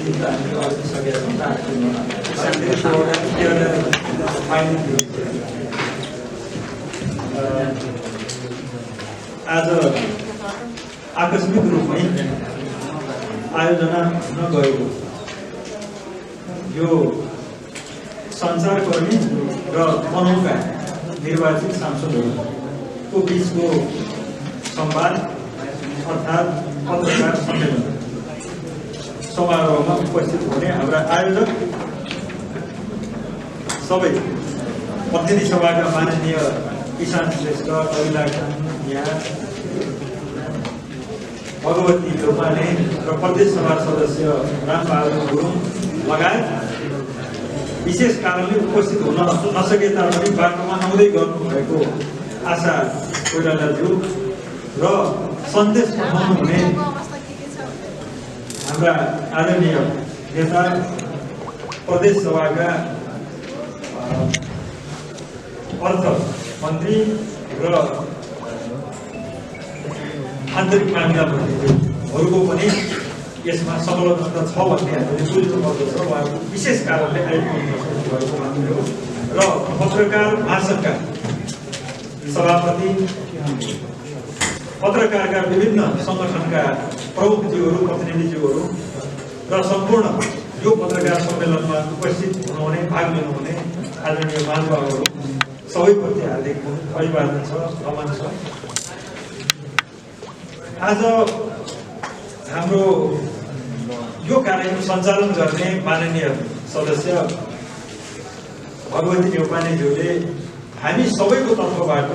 नेतृत्व हामीले अघि सकेका छौँ। आज आकस्मिक रूपमै आयोजना नगएको यो सञ्चारकर्मी र मनौका निर्वाचित सांसदहरूको बीचको संवाद अर्थात् पत्रकार सम्मेलन समारोहमा उपस्थित हुने हाम्रा आयोजक सबै प्रतिनिधि सभाका माननीय किसान श्रेष्ठ अभिलाष यहाँ भगवती लोपाने र प्रदेश सभा सदस्य रामबहादुर गुरुङ लगायत विशेष कारणले उपस्थित हुन नसके तापनि बाटोमा आउँदै गर्नुभएको आशा कोइरालाज्यू र सन्देश पठाउनु हुने हाम्रा आदरणीय नेता प्रदेश सभाका अर्थ मन्त्री र आन्तरिक मामिला मन्त्रीहरूको पनि यसमा संलग्नता छ भन्ने हामीले बुझ्नुपर्दछ। उहाँको विशेष कारणले आइपुग्नु भएको मान्य हो र पत्रकार महासङ्घका सभापति पत्रकारका विभिन्न सङ्गठनका प्रमुखज्यूहरू प्रतिनिधिज्यूहरू र सम्पूर्ण यो पत्रकार सम्मेलनमा उपस्थित हुनुहुने भाग लिनुहुने आदरणीय महानुभावहरू सबैप्रति हार्दिक अभिवादन छ, नमन छ। आज हाम्रो यो कार्यक्रम सञ्चालन गर्ने माननीय सदस्य भगवती न्यौपानेज्यूले हामी सबैको तर्फबाट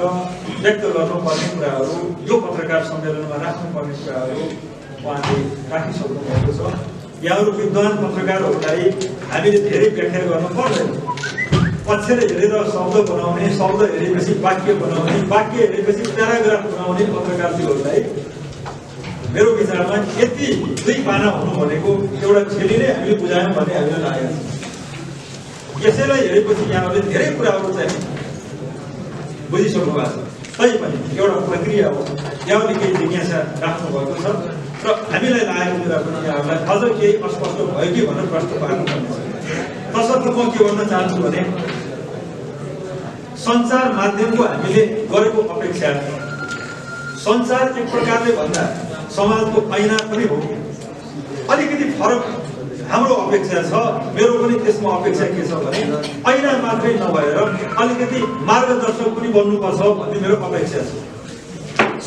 व्यक्त गर्नुपर्ने कुराहरू यो पत्रकार सम्मेलनमा राख्नुपर्ने कुराहरू उहाँले राखिसक्नु भएको छ। यहाँहरू विद्वान पत्रकारहरूलाई हामीले धेरै व्याख्या गर्नु पर्दैन। पक्षले हेरेर शब्द बनाउने, शब्द हेरेपछि वाक्य बनाउने, वाक्य हेरेपछि प्याराग्राफ बनाउने पत्रकारज्यूहरूलाई मेरो विचारमा यति दुई पाना हुनु भनेको एउटा छेली नै हामीले बुझायौँ भन्ने हामीलाई लागेको छ। यसैलाई हेरेपछि यहाँहरूले धेरै कुराहरू चाहिँ बुझिसक्नु भएको छ। तैपनि एउटा प्रक्रिया हो, यहाँले केही जिज्ञासा राख्नु भएको छ र हामीलाई लागेको कुरा पनि यहाँहरूलाई अझ केही अस्पष्ट भयो कि भनेर प्रश्न पार्नुपर्ने छ। तसर्थ म के भन्न चाहन्छु भने सञ्चार माध्यमको हामीले गरेको अपेक्षा सञ्चार एक प्रकारले भन्दा समाजको ऐना पनि हो। अलिकति फरक हाम्रो अपेक्षा छ, मेरो पनि त्यसमा अपेक्षा के छ भने ऐना मात्रै नभएर अलिकति मार्गदर्शक पनि बन्नुपर्छ भन्ने मेरो अपेक्षा छ।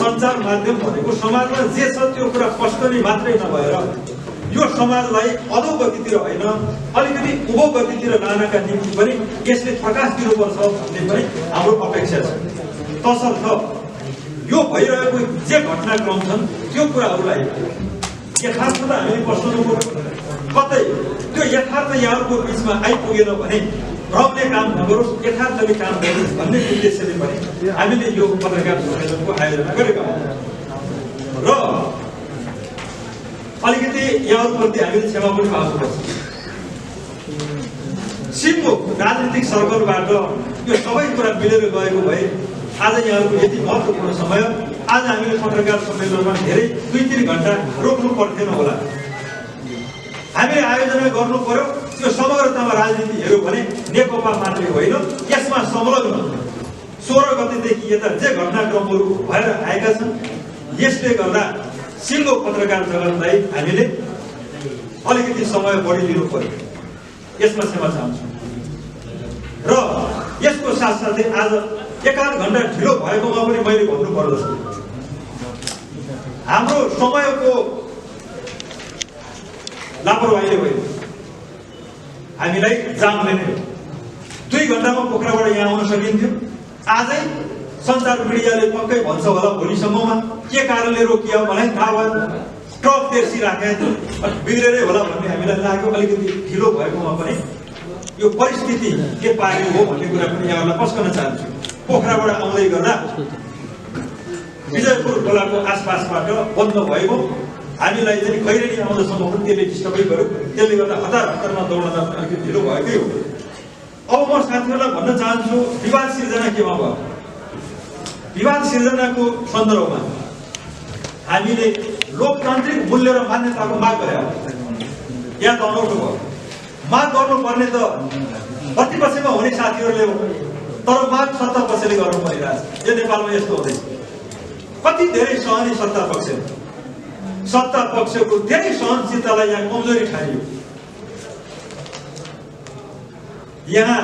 सञ्चार माध्यम भनेको समाजमा जे छ त्यो कुरा पस्कने मात्रै नभएर यो समाजलाई अधोगतितिर होइन अलिकति उभो गतितिर लानका निम्ति पनि यसले प्रकाश दिनुपर्छ भन्ने पनि हाम्रो अपेक्षा छ। तसर्थ यो भइरहेको जे घटनाक्रम छन् त्यो कुराहरूलाई यथार्थता हामीले पस्नु पर्यो। कतै त्यो यथार्थ यहाँहरूको बिचमा आइपुगेन भने भ्रमले काम नगरोस्, यथार्थले काम गरोस् भन्ने उद्देश्यले पनि हामीले यो पत्रकार सम्मेलनको आयोजना गरेका हौँ र अलिकति यहाँहरूप्रति हामीले क्षमा पनि पाउनुपर्छ। सिङ्गो राजनीतिक सर्कलबाट यो सबै कुरा मिलेर गएको भए आज यहाँहरूको यति महत्त्वपूर्ण समय आज हामीले पत्रकार सम्मेलनमा धेरै 2-3 घण्टा रोक्नु पर्थेन होला। हामीले आयोजना गर्नु पर्यो। यो समग्रतामा राजनीति हेऱ्यो भने नेकपा मात्रै होइन, यसमा संलग्न 16 गतेदेखि यता जे घटनाक्रमहरू भएर आएका छन् यसले गर्दा सिङ्गो पत्रकार जगतलाई हामीले अलिकति समय बढी लिनु पर्यो। यसमा क्षमा चाहन्छु र यसको साथसाथै आज 1-8 घण्टा ढिलो भएकोमा पनि मैले भन्नु पर्दछ। हाम्रो समयको लापरवाहीले होइन, हामीलाई जामले नै हो। 2 घण्टामा पोखराबाट यहाँ आउन सकिन्थ्यो। आजै सञ्चार मिडियाले पक्कै भन्छ होला भोलिसम्ममा के कारणले रोकियो मलाई थाहा भएन, ट्रक तेर्सी राखेको बिग्रेरै होला भन्ने हामीलाई लाग्यो। अलिकति ढिलो भएकोमा पनि यो परिस्थिति के पार्यो हो भन्ने कुरा पनि यहाँहरूलाई पस्कन चाहन्छु। पोखराबाट आउँदै गर्दा विजयपुर खोलाको आसपासबाट बन्द भएको हामीलाई चाहिँ खैरेनी आउँदासम्म पनि त्यसले डिस्टर्बै गर्यो। त्यसले गर्दा हतारमा दौड्दा अलिकति ढिलो भएकै हो। अब म साथीहरूलाई भन्न चाहन्छु विवाद सिर्जना केमा भयो। विवाद सिर्जनाको सन्दर्भमा हामीले लोकतान्त्रिक मूल्य र मान्यताको माग गरे। यहाँ त अनौठो भयो। माग गर्नुपर्ने त प्रतिपक्षमा हुने साथीहरूले हो, तर माग सत्ता पक्षले गर्नु परिरहेछ। यो नेपालमा यस्तो हुँदैछ। कति धेरै सहने सत्ता पक्षको धेरै सहनशीलतालाई यहाँ कमजोरी ठानियो। यहाँ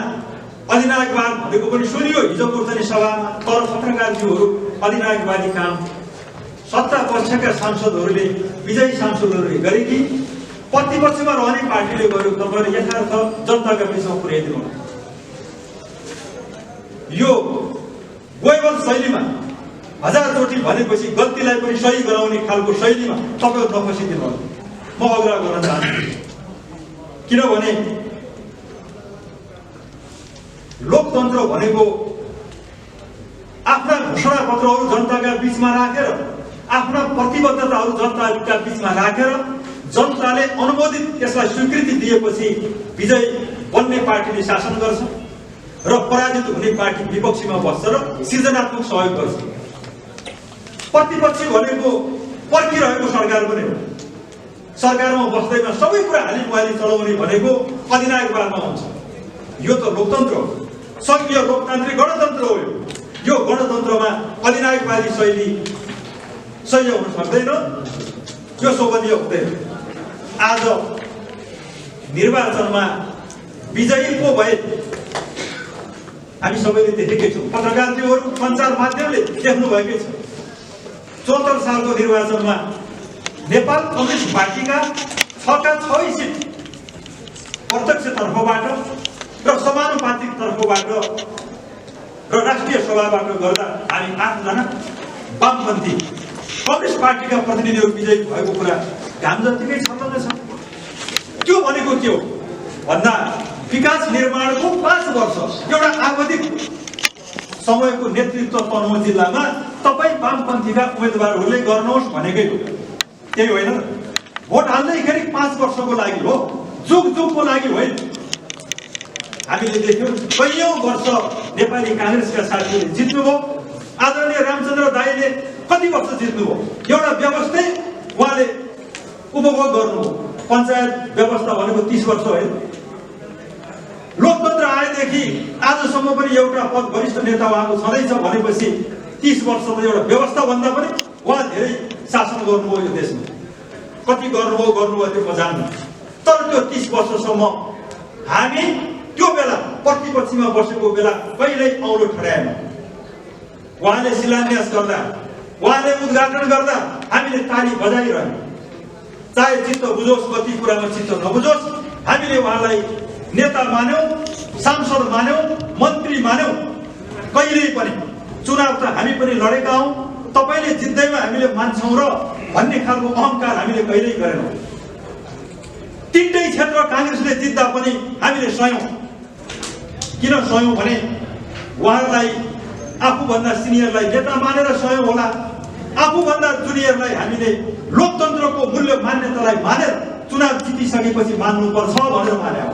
अधिनायकवाद भनेको पनि सुनियो हिजो कुर्तनी सभामा, तर पत्रकारज्यूहरू अधिनायकवादी काम सत्ता पक्षका सांसदहरूले, विजयी सांसदहरूले गरे कि प्रतिपक्षमा रहने पार्टीले गर्यो? तपाईहरु यथार्थ जनताका बीचमा पुर्याइदिनु। यो गोइबल शैलीमा हजारचोटि भनेपछि गल्तीलाई पनि सही गराउने खालको शैलीमा तपाईहरु नफसिदिनु। म आग्रह गर्न चाहन्छु, किनभने लोकतन्त्र भनेको आफ्ना घोषणापत्रहरू जनताका बीचमा राखेर, आफ्ना प्रतिबद्धताहरू जनताका बीचमा राखेर, जनताले अनुमोदित त्यसलाई स्वीकृति दिएपछि विजय बन्ने पार्टीले शासन गर्छ र पराजित हुने पार्टी विपक्षीमा बस्छ र सृजनात्मक सहयोग गर्छ। प्रतिपक्षी भनेको पर्खिरहेको सरकार पनि हो। सरकारमा बस्दैमा सबै कुरा हालिमुहाली चलाउने भनेको अधिनायकवादमा हुन्छ। यो त लोकतन्त्र हो, संघीय लोकतान्त्रिक गणतन्त्र हो। यो गणतन्त्रमा अधिनायकवादी शैली सही हुन सक्दैन, यो शोभनीय हुँदैन। आज निर्वाचनमा विजयी को भए हामी सबैले देखेकै छौँ, पत्रकारज्यूहरू सञ्चार माध्यमले देख्नु भएकै छ। 74 सालको निर्वाचनमा नेपाल कम्युनिस्ट पार्टीका 6 सिट प्रत्यक्ष तर्फबाट र समानुपातिक तर्फबाट र राष्ट्रिय सभाबाट गर्दा हामी 8 जना वामपन्थी कम्युनिस्ट पार्टीका प्रतिनिधिहरू विजयी भएको कुरा घाम जतिकै छलङ्ग छ। त्यो भनेको के हो भन्दा विकास निर्माणको 5 वर्ष एउटा आवधिक समयको नेतृत्व तनहुँ जिल्लामा तपाई वामपन्थीका उम्मेदवारहरूले गर्नुहोस् भनेकै हो। त्यही होइन, भोट हाल्दैखेरि 5 वर्षको लागि हो, जुगको लागि होइन। हामीले देख्यौँ कैयौं वर्ष नेपाली कांग्रेसका साथीहरूले जित्नुभयो। आदरणीय रामचन्द्र दाइले कति वर्ष जित्नुभयो? एउटा व्यवस्थै उहाँले उपभोग गर्नुभयो। पञ्चायत व्यवस्था भनेको 30 वर्ष होइन। लोकतन्त्र आएदेखि आजसम्म पनि एउटा पद वरिष्ठ नेता उहाँको छँदैछ भनेपछि 30 वर्ष त एउटा व्यवस्था भन्दा पनि उहाँ धेरै शासन गर्नुभयो यो देशमा। कति गर्नुभयो त्यो म जान्दिनँ, तर त्यो 30 वर्षसम्म हामी त्यो बेला प्रतिपक्षमा बसेको बेला कहिल्यै औलो ठड्याएन। उहाँले शिलान्यास गर्दा, उहाँले उद्घाटन गर्दा हामीले ताली बजाइरह्यौँ। चाहे चित्त बुझोस्, कति कुरामा चित्त नबुझोस्, हामीले उहाँलाई नेता मान्यौँ, सांसद मान्यौँ, मन्त्री मान्यौँ। कहिल्यै पनि चुनाव त हामी पनि लडेका हौँ, तपाईले जित्दैमा हामीले मान्छौँ र भन्ने खालको अहंकार हामीले कहिल्यै गरेनौँ। 3टै क्षेत्र कांग्रेसले जित्दा पनि हामीले सयौँ। किन सयौँ भने उहाँहरूलाई आफूभन्दा सिनियरलाई नेता मानेर सयौँ होला, आफूभन्दा जुनियरलाई हामीले लोकतन्त्रको मूल्य मान्यतालाई मानेर चुनाव जितिसकेपछि मान्नुपर्छ भनेर माने हो।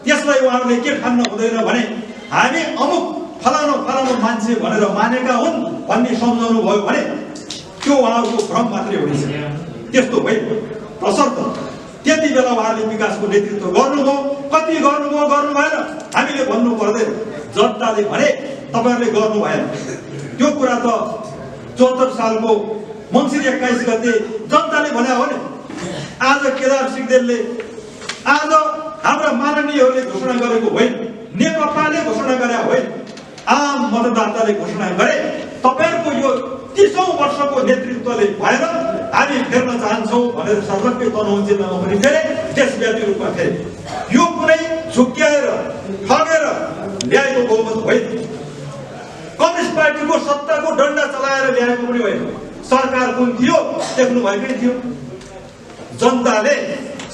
त्यसलाई उहाँहरूले के ठान्न हुँदैन भने हामी अमुक फलानो मान्छे भनेर मानेका हुन् भन्ने सम्झाउनु भयो भने त्यो उहाँहरूको भ्रम मात्रै हुनेछ। त्यस्तो होइन। तसर्थ त्यति बेला उहाँहरूले विकासको नेतृत्व गर्नुभयो, कति गर्नुभयो गर्नु भएन हामीले भन्नु पर्दैन। जनताले भने तपाईहरुले गर्नु भएन। त्यो कुरा त 74 सालको मङ्सिर 21 गते जनताले भने हो नि। आज केदार सिंहदेलले, आज हाम्रा माननीयहरूले घोषणा गरेको होइन, नेकपाले घोषणा गरे होइन, आम मतदाताले घोषणा गरे। तपाईहरुको यो 30औं वर्षको नेतृत्वले भएर हामी फेर्न चाहन्छौँ भनेर सर्वकै तनहुँ जिल्लामा पनि फेरे, देशव्यापी रूपमा फेरे। यो कुनै झुक्क्याएर ठगेर ल्याएको बहुमत होइन। कम्युनिस्ट पार्टीको सत्ताको डन्डा चलाएर ल्याएको पनि होइन। सरकार कुन थियो देख्नु भएकै थियो। जनताले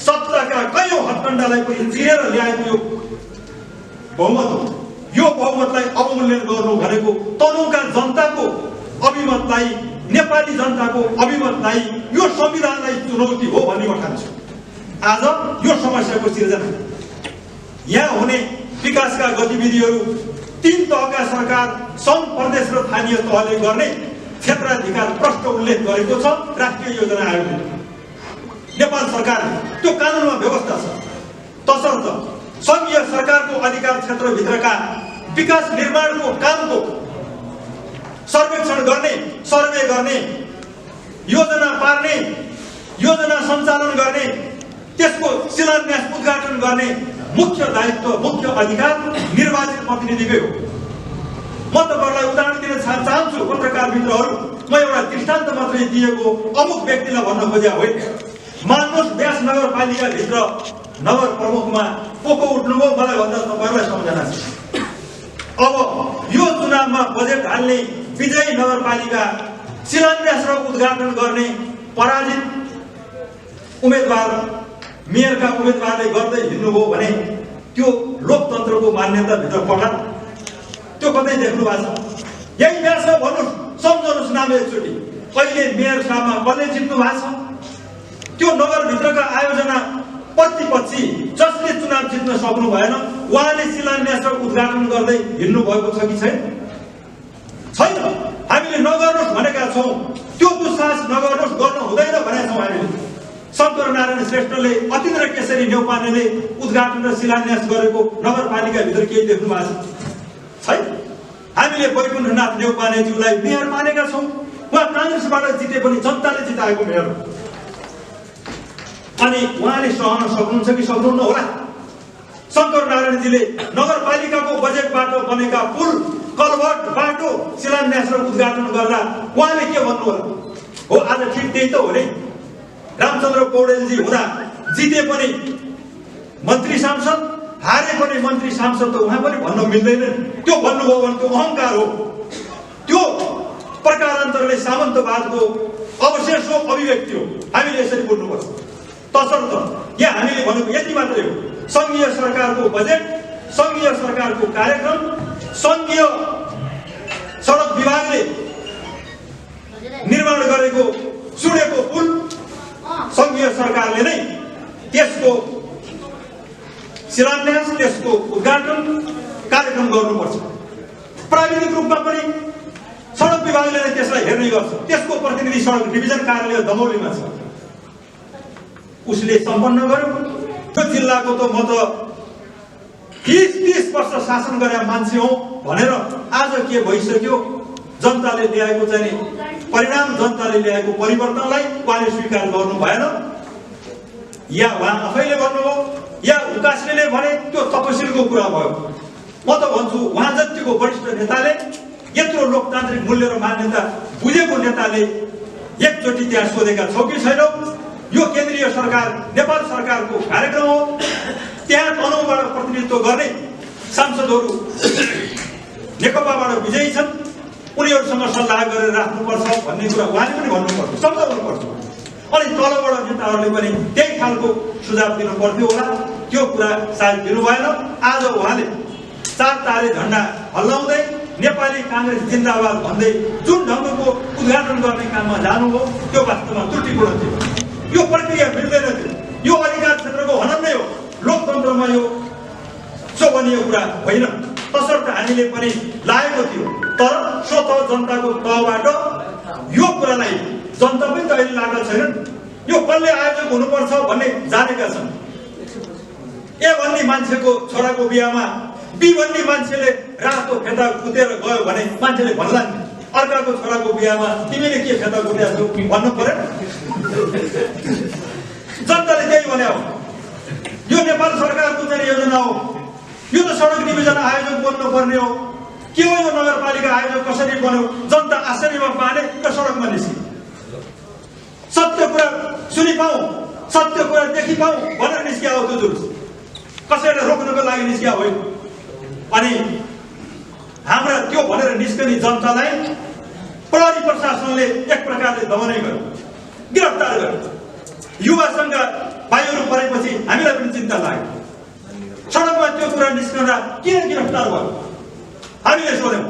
सत्ताका कयौं हत्कण्डालाई पनि चिरेर ल्याएको यो बहुमत हो। यो बहुमतलाई अवमूल्यन गर्नु भनेको तनहुँका जनताको अभिमतलाई, नेपाली जनताको अभिमतलाई, यो संविधानलाई चुनौती हो भन्ने म ठान्छु। आज यो समस्याको सिर्जना, यहाँ हुने विकासका गतिविधिहरू 3 तहका सरकार, सङ्घ, प्रदेश र स्थानीय तहले गर्ने क्षेत्राधिकार प्रष्ट उल्लेख गरेको छ राष्ट्रिय योजना आयोगले। नेपाल सरकारले त्यो कानुनमा व्यवस्था छ। तसर्थ सङ्घीय सरकारको अधिकार क्षेत्रभित्रका विकास निर्माणको कामको सर्वेक्षण गर्ने, सर्वे गर्ने, योजना पार्ने, योजना सञ्चालन गर्ने, त्यसको शिलान्यास उद्घाटन गर्ने मुख्य दायित्व, मुख्य अधिकार निर्वाचित प्रतिनिधिकै हो। म तपाईहरुलाई उदाहरण दिन चाहन्छु पत्रकार मित्रहरू, म एउटा दृष्टान्त मात्रै दिएको अमुक व्यक्तिलाई भन्न खोजेको होइन। मान्नुहोस् व्यास नगरपालिका भित्र नगर प्रमुखमा को उठ्नुभयो मलाई भन्दा तपाईहरुलाई सम्झना छ। अब यो चुनावमा बजेट हाल्ने विजयी नगरपालिका शिलान्यास र उद्घाटन गर्ने पराजित उम्मेदवार मेयरका उम्मेदवारले गर्दै हिँड्नुभयो भने त्यो लोकतन्त्रको मान्यता भित्र पर्ला? त्यो कतै देख्नु भएको छ? यही व्यासमा भन्नुहोस्, सम्झनुहोस् नाम एकचोटि, कहिले मेयर साहबमा कसले जित्नु भएको छ? त्यो नगरभित्रका आयोजना पछि जसले चुनाव जित्न सक्नु भएन उहाँले शिलान्यास र उद्घाटन गर्दै हिँड्नु भएको छ कि छैन? छैन। हामीले नगर्नुहोस् भनेका छौँ, त्यो दुस्साहस नगर्नुहोस्, गर्न हुँदैन भनेका छौँ हामीले। शङ्कर नारायण श्रेष्ठले, अतिन्द्र केशरी न्यौपानेले उद्घाटन र शिलान्यास गरेको नगरपालिकाभित्र केही देख्नु भएको छैन। हामीले वैकुण्ठनाथ न्यौपानेज्यूलाई मेयर मानेका छौँ। उहाँ काङ्ग्रेसबाट जिते पनि जनताले जिताएको मेयर हो। अनि उहाँले सहन सक्नुहुन्छ कि सक्नुहुन्न होला? शङ्कर नारायणजीले नगरपालिकाको बजेटबाट बनेका पुल, कलभट, बाटो शिलान्यास र उद्घाटन गर्दा उहाँले के भन्नु होला? हो, आज ठिक त्यही त हो नि। रामचन्द्र पौडेलजी हुँदा जिते पनि मन्त्री सांसद, हारे पनि मन्त्री सांसद, त उहाँ पनि भन्न मिल्दैन। त्यो भन्नुभयो भने त्यो अहङ्कार हो। त्यो प्रकारान्तरले सामन्तवादको अवशेष हो, अभिव्यक्ति हो। हामीले यसरी बोल्नुपर्छ। तसर्थ यहाँ हामीले भनेको यति मात्रै हो, सङ्घीय सरकारको बजेट, सङ्घीय सरकारको कार्यक्रम, सङ्घीय सडक विभागले निर्माण गरेको सुडेको पुल सङ्घीय सरकारले नै त्यसको शिलान्यास, त्यसको उद्घाटन कार्यक्रम गर्नुपर्छ। प्राविधिक रूपमा पनि सडक विभागले नै त्यसलाई हेर्ने गर्छ। त्यसको प्रतिनिधि सडक डिभिजन कार्यालय दमौलीमा छ, उसले सम्पन्न गर्यो। त्यो जिल्लाको त म त 30 वर्ष शासन गरे मान्छे हो भनेर आज के भइसक्यो? जनताले ल्याएको चाहिँ परिणाम, जनताले ल्याएको परिवर्तनलाई उहाँले स्वीकार गर्नु भएन, या उहाँ आफैले भन्नुभयो या उकास्नेले भने त्यो तपसिलको कुरा भयो। म त भन्छु उहाँ जतिको वरिष्ठ नेताले, यत्रो लोकतान्त्रिक मूल्य र मान्यता बुझेको नेताले एकचोटि त्यहाँ सोधेका छौ कि छैनौ? यो केन्द्रीय सरकार, नेपाल सरकारको कार्यक्रम हो, त्यहाँ तनहुँबाट प्रतिनिधित्व गर्ने सांसदहरू नेकपाबाट विजयी छन्, उनीहरूसँग सल्लाह गरेर राख्नुपर्छ भन्ने कुरा उहाँले पनि भन्नुपर्छ, सम्झाउनुपर्छ। अनि तलबाट नेताहरूले पनि त्यही खालको सुझाव दिनु पर्थ्यो होला। त्यो कुरा सायद दिनु भएन। आज उहाँले 4 तारे झण्डा हल्लाउँदै नेपाली काङ्ग्रेस जिन्दाबाद भन्दै जुन ढङ्गको उद्घाटन गर्ने काममा जानुभयो त्यो वास्तवमा त्रुटिपूर्ण थियो। यो प्रक्रिया मिल्दैन थियो। यो अधिकार क्षेत्रको हनन नै हो। लोकतन्त्रमा यो शोभनीय कुरा होइन। तसर्थ हामीले पनि लागेको थियो, तर स्वतः जनताको तहबाट यो कुरालाई जनता पनि त अहिले लागेको छैन। यो कसले आयोजक हुनुपर्छ भन्ने जानेका छन्। ए भन्ने मान्छेको छोराको बिहामा बी भन्ने मान्छेले रातो फेटा कुदेर गयो भने मान्छेले भन्ला नि, अर्काको छोराको बिहामा तिमीले के फेटा कुदेका छौ भन्नु पर्यो। जनताले त्यही भने हो। यो नेपाल सरकारको चाहिँ योजना हो। यो त सडक डिभिजन आयोजक बन्नु पर्ने हो। के हो यो नगरपालिका आयोजक कसरी बन्यो? जनता आश्चर्यमा पाने र सडकमा निस्के। सत्य कुरा सुनि पाऊ, सत्य कुरा देखि पाऊ भनेर निस्किया हो त्यो जुलुस। कसैले रोक्नको लागि निस्किया होइन। अनि हाम्रा त्यो भनेर निस्कने जनतालाई प्रहरी प्रशासनले एक प्रकारले दमनै गर्यो, गिरफ्तार गर्यो। युवा संघ भाइहरू परेपछि हामीलाई पनि चिन्ता लाग्यो। सडकमा त्यो कुरा निस्कँदा किन गिरफ्तार भयो? हामीले सोध्यौँ।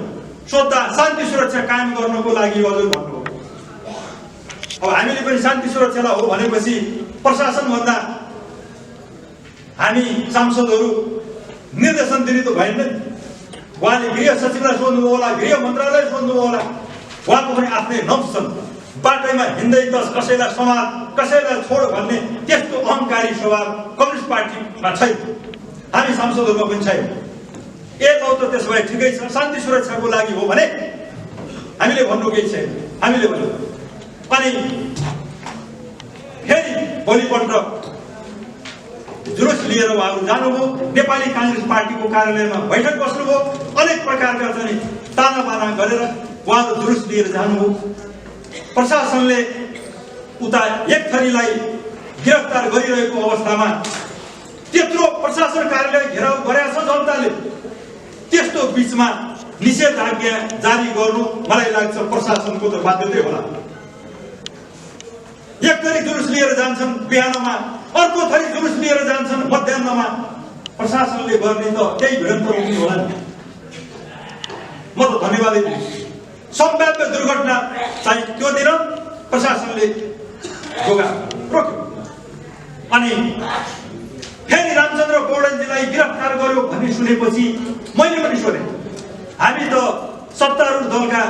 सोद्धा शान्ति सुरक्षा कायम गर्नको लागि हजुर भन्नुभयो। अब हामीले पनि शान्ति सुरक्षालाई हो भनेपछि प्रशासन भन्दा हामी सांसदहरू निर्देशन दिने त भएन। उहाँले गृह सचिवलाई सोध्नुभयो होला, गृह मन्त्रालय सोध्नुभयो होला। उहाँको पनि आफ्नै नब्ज छन्। बाटैमा हिँड्दै त कसैलाई समाज कसैलाई छोड भन्ने त्यस्तो अहङ्कारी स्वभाव कम्युनिस्ट पार्टीमा छैन, हामी सांसदहरूमा पनि छैन। ए लौ त त्यसो भए ठिकै छ, शान्ति सुरक्षाको लागि हो भने हामीले भन्नु केही छैन, हामीले भन्नु। अनि फेरि भोलिपल्ट जुलुस लिएर उहाँहरू जानुभयो, नेपाली काङ्ग्रेस पार्टीको कार्यालयमा बैठक बस्नुभयो, अनेक प्रकारका चाहिँ तानाबाना गरेर उहाँहरू जुलुस लिएर जानुभयो। प्रशासनले उता एक थरीलाई गिरफ्तार गरिरहेको अवस्थामा त्यत्रो प्रशासन कार्यालय घेराउ गरेको छ जनताले, त्यस्तो बीचमा निषेधाज्ञा जारी गर्नु मलाई लाग्छ प्रशासनको त बाध्यतै होला। एक थरी जुलुस लिएर जान्छन् बिहानमा, अर्को थरी जुलुस लिएर जान्छन् मध्याहमा, प्रशासनले गर्ने त केही भिडन्त रोक्नु होला नि। म त धन्यवादै दिन्छु। सम्भाव्य दुर्घटना चाहिँ त्यो दिन प्रशासनले जोगा रोक्यो। अनि फेरि रामचन्द्र पौडेलजीलाई गिरफ्तार गर्यो भन्ने सुनेपछि मैले पनि सोधेँ, हामी त सत्तारूढ दलका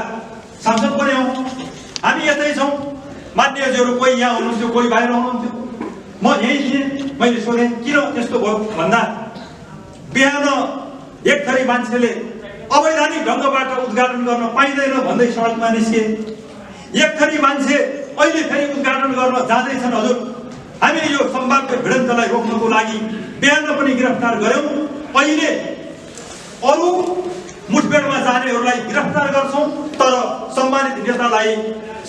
सांसद पनि हौँ, हामी यतै छौँ, मान्यजीहरू कोही यहाँ हुनुहुन्थ्यो, कोही बाहिर हुनुहुन्थ्यो, म यही थिएँ। मैले सोधेँ किन त्यस्तो भयो भन्दा बिहान एक थरी मान्छेले अवैधानिक ढङ्गबाट उद्घाटन गर्न पाइँदैन भन्दै सडकमा निस्के, एक थरी मान्छे अहिले फेरि उद्घाटन गर्न जाँदैछन्। हजुर, हामीले यो सम्भाव्य भिडन्तलाई रोक्नको लागि बिहान पनि गिरफ्तार गर्यौँ, अहिले अरू मुठभेडमा जानेहरूलाई गिरफ्तार गर्छौँ, तर सम्मानित नेतालाई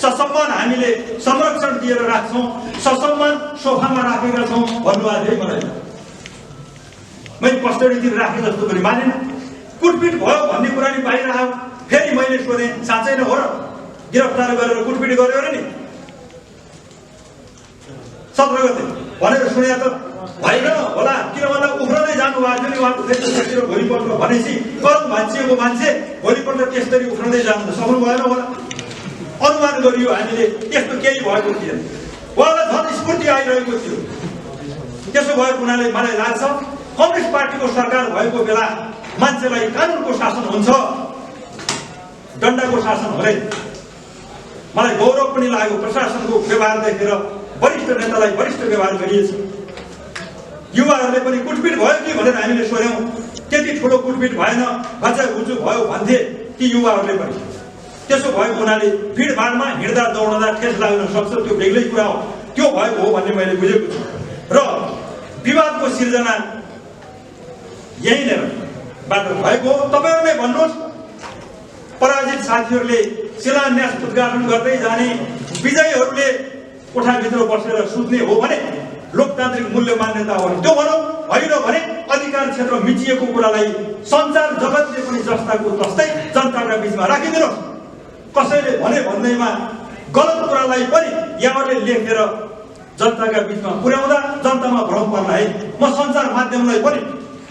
ससम्मान हामीले संरक्षण दिएर राख्छौँ, ससम्मान सोफामा राखेका छौँ भन्नुभएको थियो। मैले कस्टडीतिर राखे जस्तो पनि मानेन। कुटपिट भयो भन्ने कुरा नि बाहिर आयो। फेरि मैले सोधेँ साँच्चै नै हो र गिरफ्तार गरेर कुटपिट गर्यो अरे नि 17 गते भनेर सुने त होइन होला, किन भन्दा उफ्रदै जानुभएको थियो नि उहाँको फेसबुकतिर भोलिपल्ट भनेपछि गरम भाँचिएको मान्छे भोलिपल्ट त्यसरी उफ्रदै जानु त सक्नु भएन होला। अनुमान गरियो हामीले त्यस्तो केही भएको थिएन, उहाँलाई झन् स्फूर्ति आइरहेको थियो। त्यसो भएको हुनाले मलाई लाग्छ कम्युनिस्ट पार्टीको सरकार भएको बेला मान्छेलाई कानुनको शासन हुन्छ, डन्डाको शासन हुँदैन। मलाई गौरव पनि लाग्यो प्रशासनको व्यवहार देखेर, वरिष्ठ नेतालाई वरिष्ठ व्यवहार गरिएछ। युवाहरूले पनि कुटपिट भयो कि भनेर हामीले सोध्यौँ, त्यति ठुलो कुटपिट भएन, भाचा घुचु भयो भन्थे ती युवाहरूले पनि। त्यसो भएको हुनाले भिडभाडमा हिँड्दा दौडदा ठेस लाग्न सक्छ, त्यो बेग्लै कुरा हो, त्यो भएको हो भन्ने मैले बुझेको छु। र विवादको सिर्जना यहीँनिरबाट भएको हो। तपाईँहरू नै भन्नुहोस्, पराजित साथीहरूले शिलान्यास उद्घाटन गर्दै जाने, विजयीहरूले कोठाभित्र बसेर सुत्ने हो भने लोकतान्त्रिक मूल्य मान्यता हो भने त्यो भनौँ, होइन भने अधिकार क्षेत्र मिचिएको कुरालाई सञ्चार जगतले पनि जस्ताको तस्तै जनताका बिचमा राखिदिनुहोस्। कसैले भने भन्दैमा गलत कुरालाई पनि यहाँहरूले लेखेर जनताका बिचमा पुर्याउँदा जनतामा भ्रम पर्न है। म सञ्चार माध्यमलाई पनि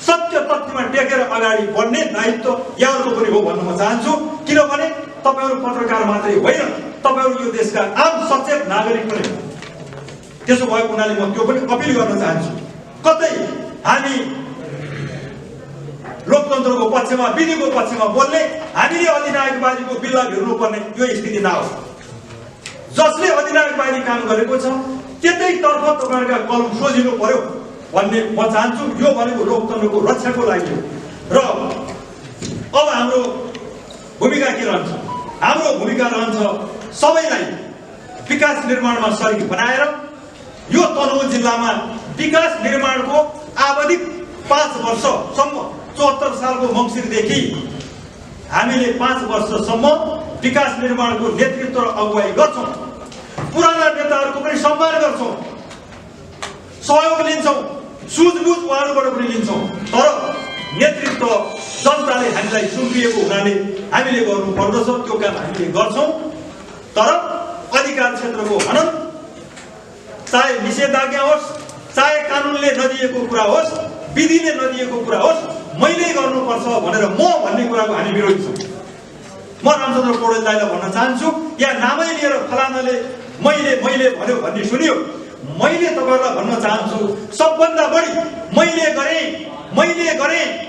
सत्य तथ्यमा टेकेर अगाडि बढ्ने दायित्व यहाँहरूको पनि हो भन्न म चाहन्छु। किनभने तपाईँहरू पत्रकार मात्रै होइन, तपाईँहरू यो देशका आम सचेत नागरिक पनि हो। त्यसो भएको हुनाले म त्यो पनि अपिल गर्न चाहन्छु, कतै हामी लोकतन्त्रको पक्षमा विधिको पक्षमा बोल्ने, हामीले अधिनायकवादीको बिल्ला भिर्नुपर्ने यो स्थिति नहोस्। जसले अधिनायकवादी काम गरेको छ त्यतैतर्फ तपाईँहरूका कलम सोझिनु पर्यो भन्ने म चाहन्छु। यो भनेको लोकतन्त्रको रक्षाको लागि हो। र अब हाम्रो भूमिका के रहन्छ? हाम्रो भूमिका रहन्छ सबैलाई विकास निर्माणमा सहयोगी बनाएर यो तनहुँ जिल्लामा विकास निर्माणको आवधिक 5 वर्षसम्म 74 सालको मङ्सिरदेखि हामीले 5 वर्षसम्म विकास निर्माणको नेतृत्व र अगुवाई गर्छौँ। पुराना नेताहरूको पनि सम्मान गर्छौँ, सहयोग लिन्छौँ, सुझबुझ उहाँहरूबाट पनि लिन्छौँ। तर नेतृत्व जनताले हामीलाई सुम्पिएको हुनाले हामीले गर्नु पर्दछ, त्यो काम हामीले गर्छौँ। तर अधिकार क्षेत्रको हनन, चाहे निषेधाज्ञा होस्, चाहे कानुनले नदिएको कुरा होस्, विधिले नदिएको कुरा होस्, मैले गर्नुपर्छ भनेर म भन्ने कुराको हामी विरोधी छौँ। म रामचन्द्र पौडेल दाइलाई भन्न चाहन्छु, यहाँ नामै लिएर फलानाले मैले भन्यो भन्ने सुनियो। मैले तपाईँहरूलाई भन्न चाहन्छु, सबभन्दा बढी मैले गरेँ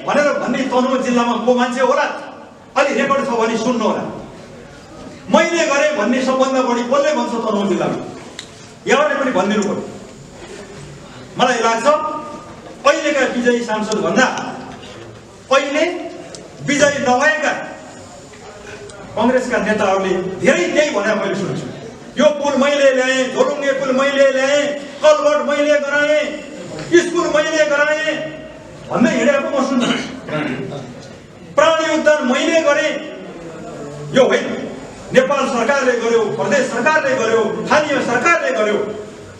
भनेर भन्ने तनहुँ जिल्लामा को मान्छे होला? अलि रेकर्ड छ भने सुन्नु होला। मैले गरेँ भन्ने सबभन्दा बढी कसले भन्छ तनहुँ जिल्लामा? यहाँले पनि भनिदिनु पर्यो। मलाई लाग्छ अहिलेका विजयी सांसद भन्दा अहिले विजयी नभएका कांग्रेसका नेताहरूले धेरै त्यही भने मैले सुन्छु। यो पुल मैले ल्याएँ, झोलुङ्गे पुल मैले ल्याएँ, कलवर्ट मैले गराएँ, स्कुल मैले गराएँ भन्दै हिँडेको म सुन्छु। प्राणी उद्यान मैले गरेँ, यो होइन। नेपाल सरकारले गर्यो, प्रदेश सरकारले गर्यो, स्थानीय सरकारले गर्यो,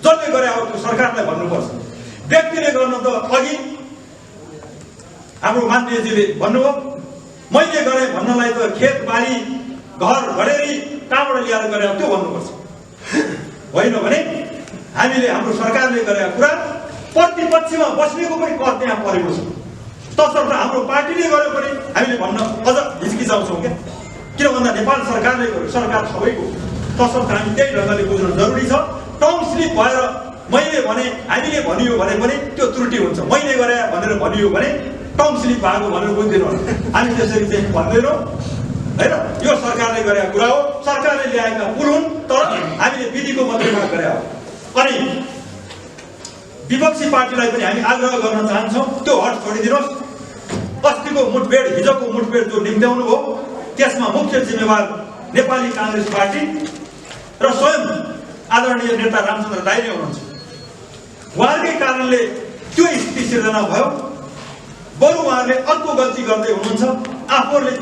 जसले गरे हो त्यो सरकारलाई भन्नुपर्छ। व्यक्तिले गर्न त अघि हाम्रो माननीयजीले भन्नुभयो, मैले गरेँ भन्नलाई त खेतबारी घर घडेरी कहाँबाट ल्याएर गरे त्यो भन्नुपर्छ। होइन भने हामीले हाम्रो सरकारले गरेका कुरा प्रतिपक्षमा बस्नेको पनि कर त्यहाँ परेको छ। तसर्थ हाम्रो पार्टीले गर्यो भने हामीले भन्न अझ हिचकिचाउँछौँ क्या। किन भन्दा नेपाल सरकारले गर्यो, सरकार सबैको। तसर्थ हामी त्यही ढङ्गले बुझ्नु जरुरी छ। टर्म स्लिप भएर मैले भने हामीले भनियो भने पनि त्यो त्रुटि हुन्छ। मैले गरे भनेर भनियो भने टर्म स्लिप भएको भनेर बुझ्दैनौँ। हामी त्यसरी चाहिँ भन्दैनौँ होइन। यो सरकारले गरेका कुरा हो, सरकारले ल्याएका पुल हुन्, तर हामीले विधिको मन्त्रीमा गरे हो। अनि विपक्षी पार्टीलाई पनि हामी आग्रह गर्न चाहन्छौँ, त्यो हट छोडिदिनुहोस्। अस्तिको मुठभेड, हिजोको मुठभेड जो निम्त्याउनु भयो, त्यसमा मुख्य जिम्मेवार नेपाली कांग्रेस पार्टी र स्वयं आदरणीय नेता रामचन्द्र दाइ नै हुनुहुन्छ। उहाँकै कारणले त्यो स्थिति सिर्जना भयो। बरु उहाँहरूले अर्को गल्ती गर्दै हुनुहुन्छ। आफूहरूले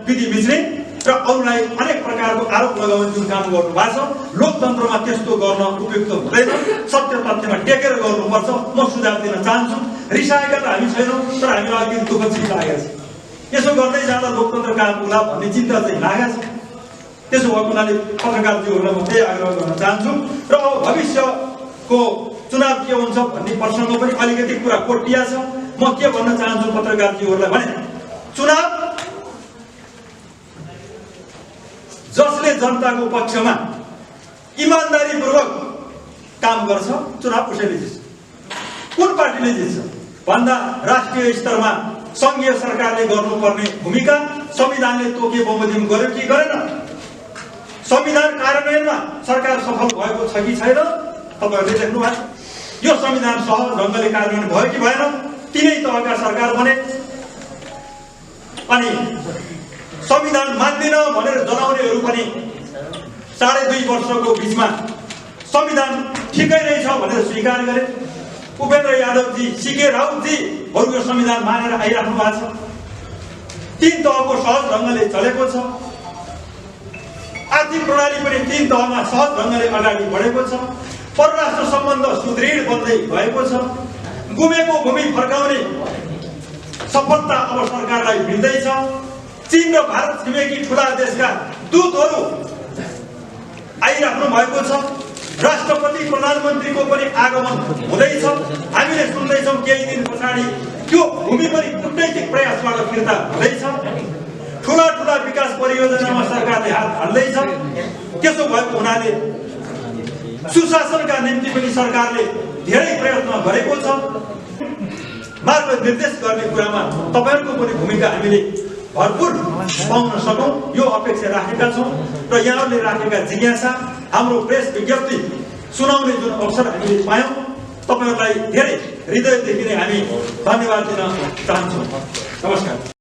विधि बिच्ने र अरूलाई अनेक प्रकारको आरोप लगाउने जुन काम गर्नु भएको छ, लोकतन्त्रमा त्यस्तो गर्न उपयुक्त हुँदैन। सत्य तथ्यमा टेकेर गर्नुपर्छ। म सुझाव दिन चाहन्छु। रिसाएका त हामी छैनौँ, तर हामीलाई अलिकति दुःख चाहिँ लागेको छ। यसो गर्दै जाँदा लोकतन्त्र कहाँ पुग्ला भन्ने चिन्ता चाहिँ लागेको छ। त्यसो भएको हुनाले पत्रकारजीहरूलाई म त्यही आग्रह गर्न चाहन्छु। र अब भविष्यको चुनाव के हुन्छ भन्ने प्रसङ्ग पनि अलिकति कुरा कोटिया छ। म के भन्न चाहन्छु पत्रकारजीहरूलाई भने, चुनाव जसले जनताको पक्षमा इमानदारीपूर्वक काम गर्छ, चुनाव उसैले जित्छ। कुन पार्टीले जित्छ भन्दा राष्ट्रिय स्तरमा संघीय सरकारले गर्नुपर्ने भूमिका संविधानले तोके बमोजिम गर्यो कि गरेन? संविधान कार्यान्वयनमा सरकार सफल भएको छ कि छैन? तपाईँहरूले देख्नु भएको। यो संविधान सहज ढङ्गले कार्यान्वयन भयो कि भएन? तीनै तहका सरकार बने। अनि संविधान मान्दिन भनेर जनाउनेहरू पनि 2.5 वर्षको बिचमा संविधान ठिकै नै छ भनेर स्वीकार गरे। उपेन्द्र यादवजी, सीके राउतजीहरू यो संविधान मानेर आइराख्नु भएको छ। 3 तहको सहज ढङ्गले चलेको छ। आर्थिक प्रणाली पनि 3 तहमा सहज ढङ्गले अगाडि बढेको छ। परराष्ट्र सम्बन्ध सुदृढ बन्दै गएको छ। गुमेको भूमि फर्काउने सफलता अब सरकारलाई मिल्दैछ। चीन र भारत छिमेकी ठुला देशका दूतहरू आइराख्नु भएको छ। राष्ट्रपति प्रधानमन्त्रीको पनि आगमन हुँदैछ। हामीले सुन्दैछौँ केही दिन पछाडि त्यो भूमि पनि कूटनैतिक प्रयासबाट फिर्ता हुँदैछ। ठुला ठुला विकास परियोजनामा सरकारले हात हाल्दैछ। त्यसो भएको हुनाले सुशासनका निम्ति पनि सरकारले धेरै प्रयत्न गरेको छ। मार्गनिर्देश गर्ने कुरामा तपाईँहरूको पनि भूमिका हामीले भरपूर पाउन सकौँ, यो अपेक्षा राखेका छौँ। र यहाँहरूले राखेका जिज्ञासा, हाम्रो प्रेस विज्ञप्ति सुनाउने जुन अवसर हामीले पायौँ, तपाईँहरूलाई धेरै हृदयदेखि नै हामी धन्यवाद दिन चाहन्छौँ। नमस्कार।